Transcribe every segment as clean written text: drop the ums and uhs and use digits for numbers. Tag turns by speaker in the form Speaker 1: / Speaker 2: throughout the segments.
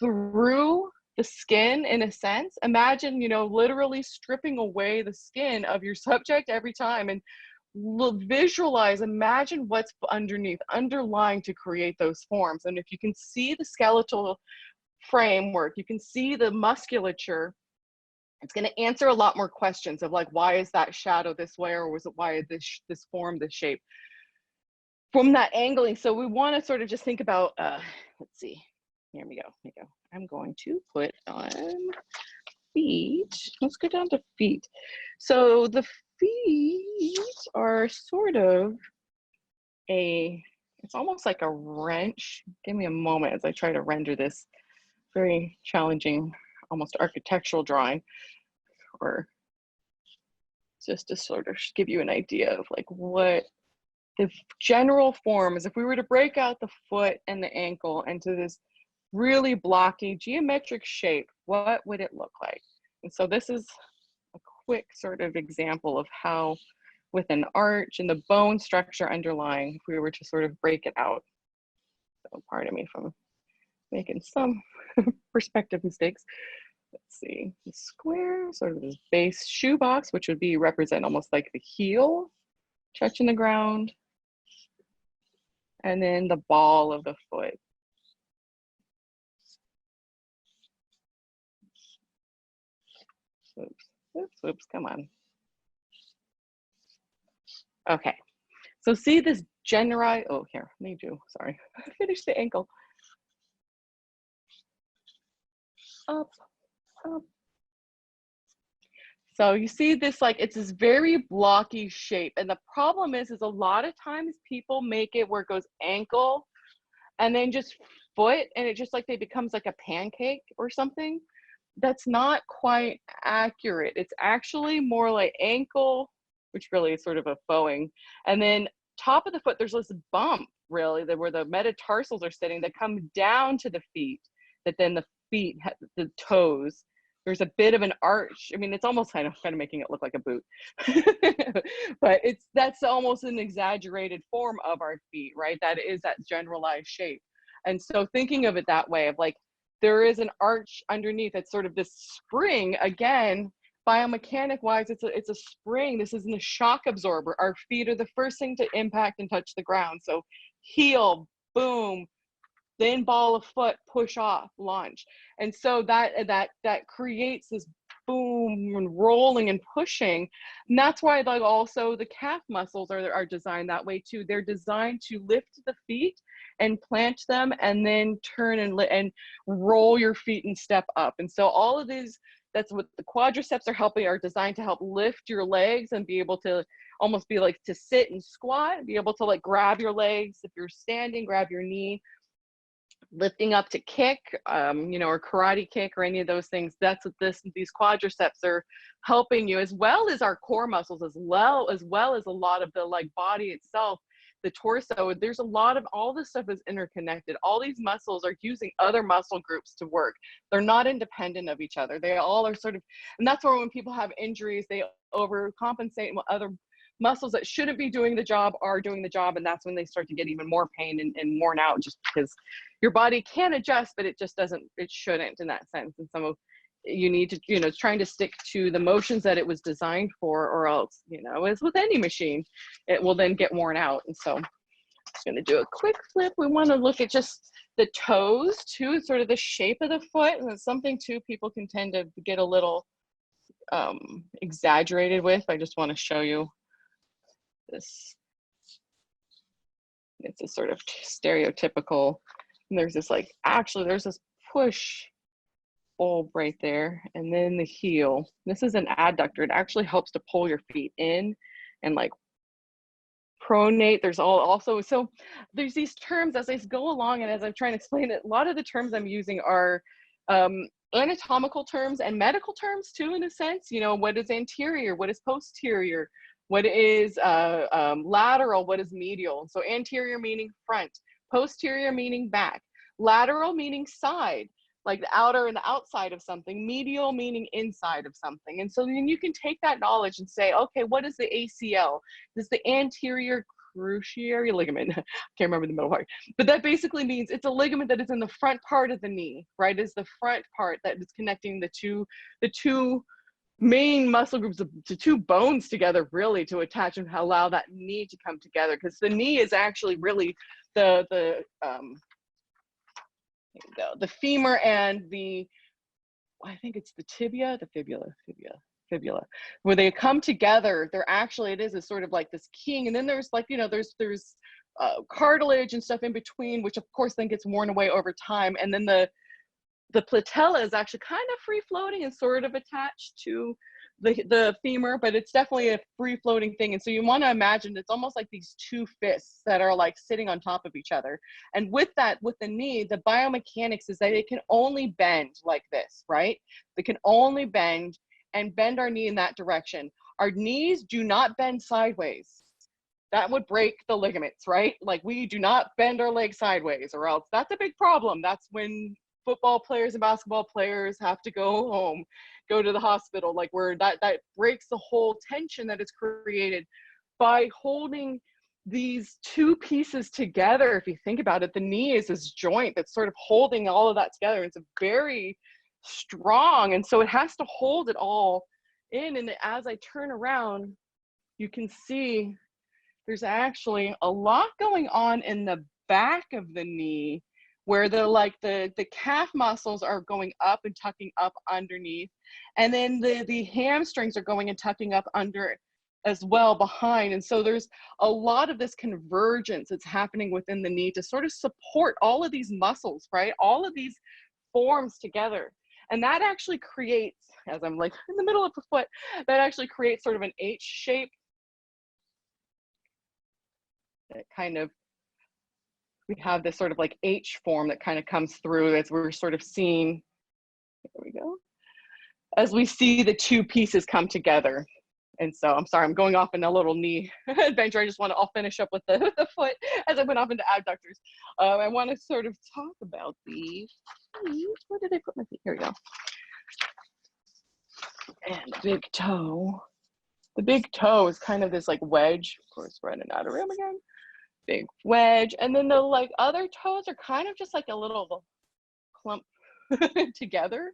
Speaker 1: through the skin in a sense. Imagine, you know, literally stripping away the skin of your subject every time, and visualize, imagine what's underneath, underlying to create those forms. And if you can see the skeletal framework, you can see the musculature, it's going to answer a lot more questions of like, why is that shadow this way, or was it why this form, this shape from that angling. So we want to sort of just think about, let's see, here we go. I'm going to put on feet. Let's go down to feet. So the feet are sort of it's almost like a wrench. Give me a moment as I try to render this very challenging, almost architectural drawing, or just to sort of give you an idea of like what the general form is. If we were to break out the foot and the ankle into this really blocky geometric shape, what would it look like? And so this is a quick sort of example of how, with an arch and the bone structure underlying, if we were to sort of break it out. So pardon me from making some perspective mistakes. Let's see, the square, sort of this base shoebox, which would be represent almost like the heel touching the ground, and then the ball of the foot. Oops, come on. Okay, so see this generalized, oh, here, need you, sorry. Finish the ankle. Up. So you see this, like, it's this very blocky shape. And the problem is a lot of times people make it where it goes ankle and then just foot, and it just like they becomes like a pancake or something. That's not quite accurate. It's actually more like ankle, which really is sort of a bowing. And then top of the foot, there's this bump really where the metatarsals are sitting that come down to the feet, that then the feet, the toes, there's a bit of an arch. I mean, it's almost kind of making it look like a boot, but that's almost an exaggerated form of our feet, right? That is that generalized shape. And so thinking of it that way, of like, there is an arch underneath. It's sort of this spring, again, biomechanic wise, it's a spring. This isn't a shock absorber. Our feet are the first thing to impact and touch the ground. So heel, boom, then ball of foot, push off, launch. And so that creates this boom and rolling and pushing. And that's why, like, also the calf muscles are designed that way too. They're designed to lift the feet and plant them, and then turn and roll your feet and step up. And so all of these, that's what the quadriceps are designed to help lift your legs and be able to almost be like to sit and squat, be able to like grab your legs. If you're standing, grab your knee, lifting up to kick, you know, or karate kick or any of those things. That's what these quadriceps are helping you, as well as our core muscles, as well as a lot of the like body itself, the torso. There's a lot of, all this stuff is interconnected. All these muscles are using other muscle groups to work. They're not independent of each other. They all are sort of, and that's where when people have injuries, they overcompensate, and other muscles that shouldn't be doing the job are doing the job, and that's when they start to get even more pain and worn out, just because your body can adjust, but it just doesn't, it shouldn't in that sense. And some of you need to, you know, trying to stick to the motions that it was designed for, or else, you know, as with any machine, it will then get worn out. And so I'm just going to do a quick flip. We want to look at just the toes too, sort of the shape of the foot, and it's something too people can tend to get a little exaggerated with. I just want to show you this. It's a sort of stereotypical, and there's this like, actually there's this push bulb right there, and then the heel. This is an adductor. It actually helps to pull your feet in and like pronate. There's also, so there's these terms as I go along, and as I'm trying to explain it, a lot of the terms I'm using are anatomical terms and medical terms too, in a sense. You know, what is anterior, what is posterior, what is lateral, what is medial. So anterior meaning front, posterior meaning back, lateral meaning side, like the outer and the outside of something, medial meaning inside of something. And so then you can take that knowledge and say, okay, what is the ACL? This is the anterior cruciate ligament. I can't remember the middle part, but that basically means it's a ligament that is in the front part of the knee, right? It's the front part that is connecting the two main muscle groups, the two bones together, really, to attach and allow that knee to come together. Because the knee is actually really the femur and the, I think it's the tibia, the fibula, where they come together. They're actually, it is a sort of like this keying, and then there's like, you know, there's cartilage and stuff in between, which of course then gets worn away over time, and then the patella is actually kind of free floating and sort of attached to the femur, but it's definitely a free floating thing. And so you want to imagine it's almost like these two fists that are like sitting on top of each other. And with that, with the knee, the biomechanics is that it can only bend like this, right? They can only bend and bend our knee in that direction. Our knees do not bend sideways. That would break the ligaments, right? Like, we do not bend our legs sideways, or else that's a big problem. That's when football players and basketball players have to go home, go to the hospital, like, where that breaks the whole tension that is created by holding these two pieces together. If you think about it, the knee is this joint that's sort of holding all of that together. It's a very strong, and so it has to hold it all in. And as I turn around, you can see there's actually a lot going on in the back of the knee, where the calf muscles are going up and tucking up underneath, and then the hamstrings are going and tucking up under as well behind. And so there's a lot of this convergence that's happening within the knee to sort of support all of these muscles, right? All of these forms together. And that actually creates, as I'm like in the middle of the foot, that actually creates sort of an H shape. That kind of, we have this sort of like H form that kind of comes through as we're sort of seeing, there we go, as we see the two pieces come together. And so I'm sorry, I'm going off in a little knee adventure. I'll finish up with the foot as I went off into abductors. I want to sort of talk about the feet. Where did I put my feet? Here we go. And the big toe. The big toe is kind of this like wedge. Of course, running out of room again. Big wedge, and then the like other toes are kind of just like a little clump together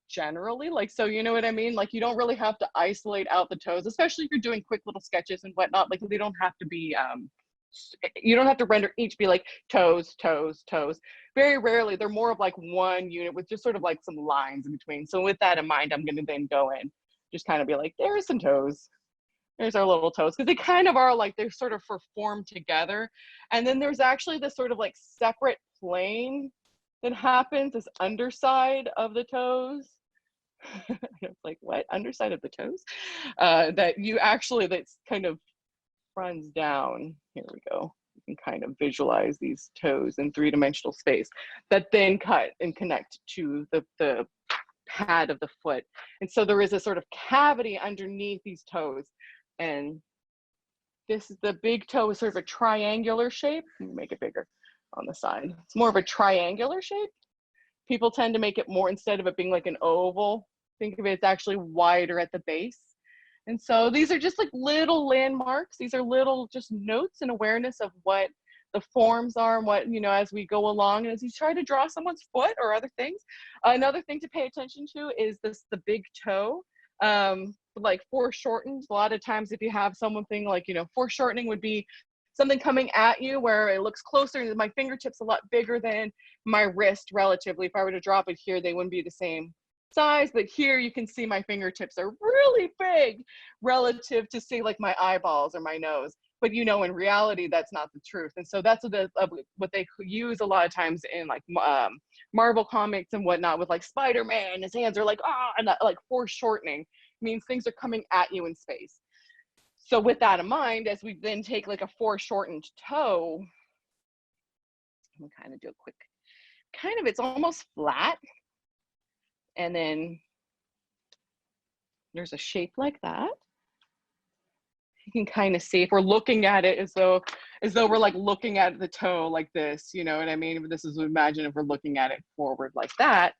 Speaker 1: generally, like, so you know what I mean, like, you don't really have to isolate out the toes, especially if you're doing quick little sketches and whatnot. Like, they don't have to be you don't have to render each be like toes, toes, toes. Very rarely, they're more of like one unit with just sort of like some lines in between. So with that in mind, I'm going to then go in, just kind of be like, there's some toes, there's our little toes, because they kind of are like, they're sort of formed together. And then there's actually this sort of like separate plane that happens, this underside of the toes. It's like, what? Underside of the toes? That you actually, that's kind of runs down. Here we go. You can kind of visualize these toes in three-dimensional space that then cut and connect to the pad of the foot. And so there is a sort of cavity underneath these toes. And this is the big toe is sort of a triangular shape. Let me make it bigger on the side. It's more of a triangular shape. People tend to make it more, instead of it being like an oval, think of it, it's actually wider at the base. And so these are just like little landmarks. These are little just notes and awareness of what the forms are and what, you know, as we go along and as you try to draw someone's foot or other things. Another thing to pay attention to is the big toe. Like foreshortened, a lot of times if you have something like, you know, foreshortening would be something coming at you where it looks closer, and my fingertips a lot bigger than my wrist relatively. If I were to drop it here, they wouldn't be the same size, but here you can see my fingertips are really big relative to, say, like my eyeballs or my nose. But you know, in reality, that's not the truth. And so that's what they use a lot of times in like Marvel comics and whatnot, with like Spider-Man, his hands are like, ah, and that, like, foreshortening means things are coming at you in space. So with that in mind, as we then take like a foreshortened toe, I'm gonna kind of do a quick, kind of, it's almost flat. And then there's a shape like that. You can kind of see, if we're looking at it as though we're like looking at the toe like this, you know what I mean? This is, imagine if we're looking at it forward like that,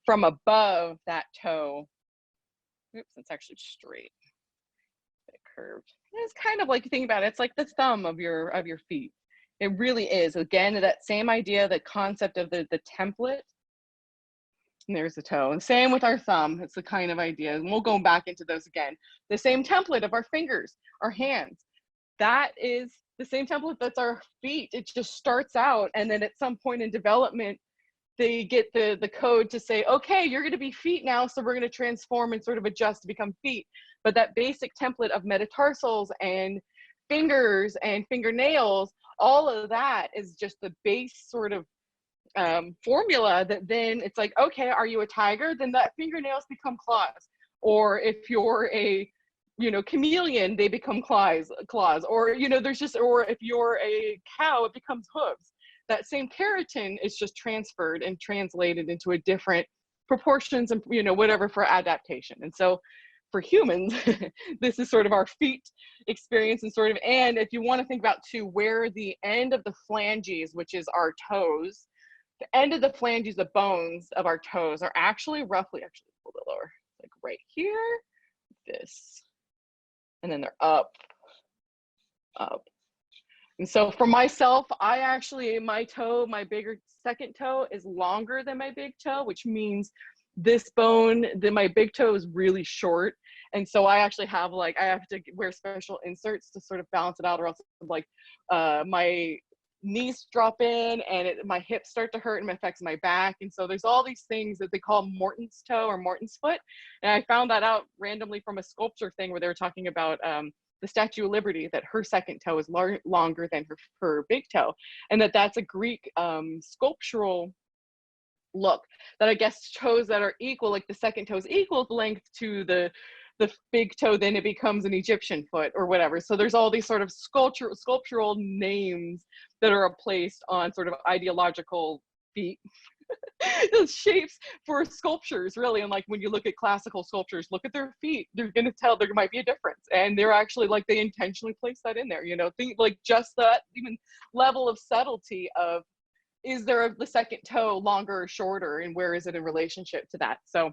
Speaker 1: from above that toe. Oops, it's actually straight. It curved. It's kind of like, you think about it, it's like the thumb of your feet. It really is. Again, that same idea, the concept of the template. And there's the toe. And same with our thumb. It's the kind of idea. And we'll go back into those again. The same template of our fingers, our hands. That is the same template that's our feet. It just starts out, and then at some point in development, they get the code to say, okay, you're going to be feet now, so we're going to transform and sort of adjust to become feet. But that basic template of metatarsals and fingers and fingernails, all of that is just the base sort of formula that then it's like, okay, are you a tiger? Then that fingernails become claws. Or if you're a, you know, chameleon, they become claws. Or, you know, there's just, or if you're a cow, it becomes hooves. That same keratin is just transferred and translated into a different proportions and, you know, whatever, for adaptation. And so for humans, this is sort of our feet experience, and sort of, and if you want to think about too, where the end of the phalanges, which is our toes, the end of the phalanges, the bones of our toes, are actually roughly, actually a little bit lower, like right here, this, and then they're up. And so for myself, I actually, my toe, my bigger second toe is longer than my big toe, which means this bone, my big toe is really short. And so I actually have, like, I have to wear special inserts to sort of balance it out, or else like my knees drop in and my hips start to hurt and it affects my back. And so there's all these things that they call Morton's toe or Morton's foot. And I found that out randomly from a sculpture thing where they were talking about the Statue of Liberty, that her second toe is longer than her big toe. And that's a Greek sculptural look that I guess toes that are equal, like the second toe is equal length to the big toe, then it becomes an Egyptian foot or whatever. So there's all these sort of sculptural names that are placed on sort of ideological feet. Those shapes for sculptures, really. And like when you look at classical sculptures, look at their feet, they're going to tell there might be a difference. And they're actually, like, they intentionally place that in there, you know, think like just that even level of subtlety of, is there the second toe longer or shorter, and where is it in relationship to that? So,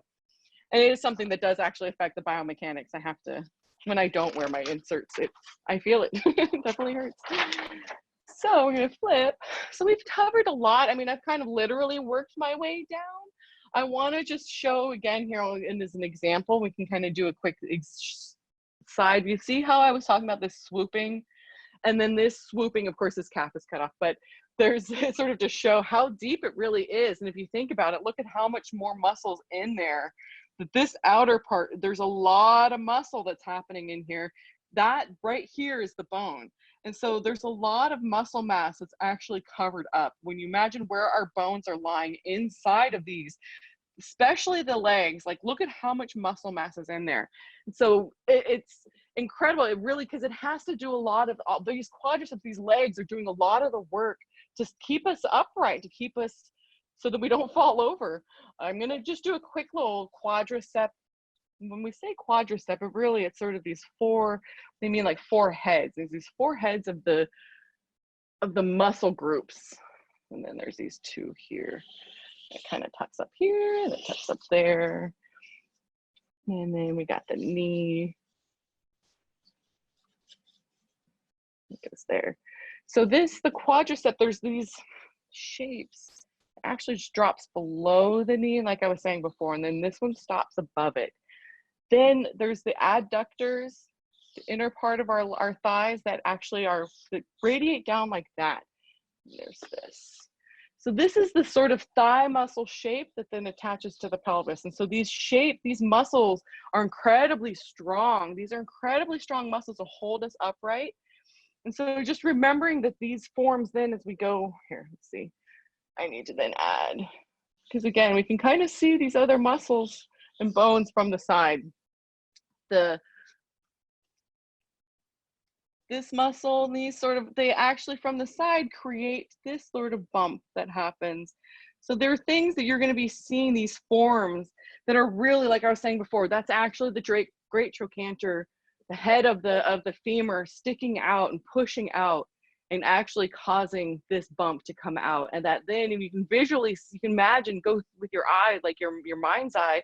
Speaker 1: and it is something that does actually affect the biomechanics. I have to, when I don't wear my inserts, I feel it. It definitely hurts. So we're gonna flip. So we've covered a lot. I mean, I've kind of literally worked my way down. I wanna just show again here, and as an example, we can kind of do a quick side. You see how I was talking about this swooping? And then this swooping, of course, this calf is cut off, but there's sort of to show how deep it really is. And if you think about it, look at how much more muscle's in there. That this outer part, there's a lot of muscle that's happening in here. That right here is the bone. And so there's a lot of muscle mass that's actually covered up. When you imagine where our bones are lying inside of these, especially the legs, like look at how much muscle mass is in there. And so it's incredible. It really, because it has to do a lot of these quadriceps, these legs are doing a lot of the work to keep us upright, to keep us so that we don't fall over. I'm gonna just do a quick little quadricep. When we say quadricep, it really, it's sort of these four, they mean like four heads. There's these four heads of the muscle groups. And then there's these two here. It kind of tucks up here, and it tucks up there. And then we got the knee. It goes there. So this, the quadricep, there's these shapes. It actually just drops below the knee, like I was saying before, and then this one stops above it. Then there's the adductors, the inner part of our thighs that actually are, that radiate down like that. There's this. So this is the sort of thigh muscle shape that then attaches to the pelvis. And so these muscles are incredibly strong. These are incredibly strong muscles to hold us upright. And so just remembering that these forms then as we go here, let's see, I need to then add, because again, we can kind of see these other muscles and bones from the side. This muscle, these sort of, they actually from the side create this sort of bump that happens. So there are things that you're going to be seeing, these forms that are really, like I was saying before, that's actually the great trochanter, the head of the femur sticking out and pushing out and actually causing this bump to come out. And that then, if you can visually, you can imagine, go with your eye, like your mind's eye,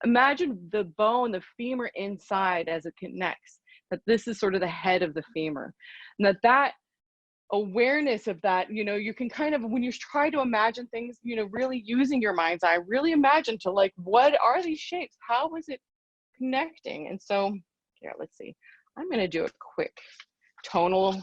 Speaker 1: imagine the bone, the femur inside as it connects. that this is sort of the head of the femur, and that awareness of that, you know, you can kind of, when you try to imagine things, you know, really using your mind's eye, really imagine to like, what are these shapes? How is it connecting? And so, here, let's see. I'm going to do a quick tonal